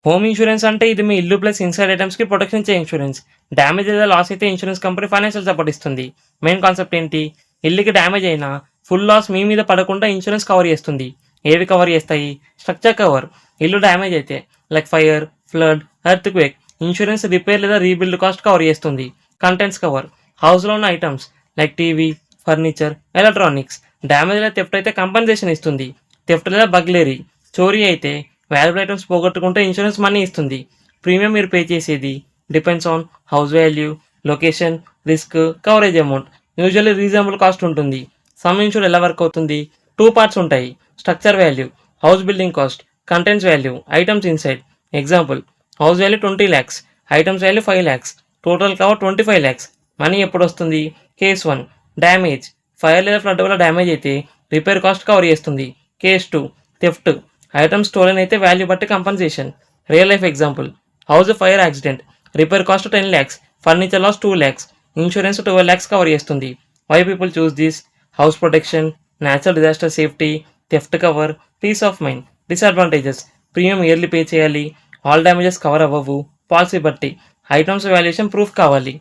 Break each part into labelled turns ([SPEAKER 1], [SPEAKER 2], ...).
[SPEAKER 1] Home insurance అంటే ఇది మీ ఇల్లు ప్లస్ ఇన్సైడ్ ఐటమ్స్కి ప్రొటెక్షన్ ఇచ్చే ఇన్సూరెన్స్. డ్యామేజ్ లేదా లాస్ అయితే ఇన్సూరెన్స్ కంపెనీ ఫైనాన్షియల్ సపోర్ట్ ఇస్తుంది. మెయిన్ కాన్సెప్ట్ ఏంటి? ఇల్లుకి డ్యామేజ్ అయినా ఫుల్ లాస్ మీ మీద పడకుండా ఇన్సూరెన్స్ కవర్ చేస్తుంది. ఏవి కవర్ చేస్తాయి? Structure cover. ఇల్లు డ్యామేజ్ అయితే like fire, flood, earth quake insurance repair లేదా రీబిల్డ్ కాస్ట్ కవర్ చేస్తుంది. Contents cover. హౌస్లో ఉన్న items like TV, furniture, electronics damage లేదా థెఫ్ట్ అయితే కంపెన్సేషన్ ఇస్తుంది. థెఫ్ట్ లేదా బగ్లేరీ, చోరీ అయితే వాల్యుబుల్ ఐటమ్స్ పోగొట్టుకుంటే ఇన్సూరెన్స్ మనీ ఇస్తుంది. ప్రీమియం మీరు పే చేసేది depends on house value, location, risk, coverage amount. Usually reasonable cost ఉంటుంది. సమ్ ఇన్సూర్ ఎలా వర్క్ అవుతుంది? 2 పార్ట్స్ ఉంటాయి. Structure value, house building cost, contents value, items inside. Example, house value 20 lakhs, items value 5 lakhs, total cover 25 lakhs. Money ఎప్పుడు వస్తుంది? Case 1 damage, fire లేదా flood వల్ల damage అయితే repair cost cover చేస్తుంది. Case 2 theft, items stolen అయితే value బట్టి compensation. Real life example, house fire accident, repair cost 10 lakhs, furniture loss 2 lakhs, insurance 12 lakhs cover చేస్తుంది. Why people choose this? House protection, natural disaster safety, theft cover, peace of mind. Disadvantages: premium yearly pay చేయాలి, all damages cover అవ్వవు, policy బట్టి, items valuation proof కావాలి.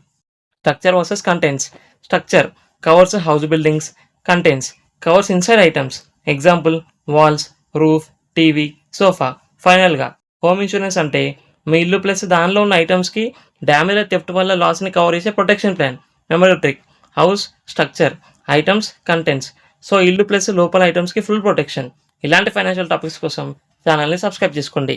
[SPEAKER 1] Structure versus contents. Structure covers house buildings, contents covers inside items. Example, walls, roof, TV, sofa. ఫైనల్గా, home insurance అంటే మీ ఇల్లు plus దానిలో ఉన్న ఐటమ్స్కి డ్యామేజ్ థెఫ్ట్ వల్ల లాస్ని కవర్ చేసే protection plan. Memory trick: house, structure, items, contents. So ఇల్లు plus లోపల ఐటమ్స్కి ఫుల్ ప్రొటెక్షన్. ఇలాంటి ఫైనాన్షియల్ టాపిక్స్ కోసం ఛానల్ని సబ్స్క్రైబ్ చేసుకోండి.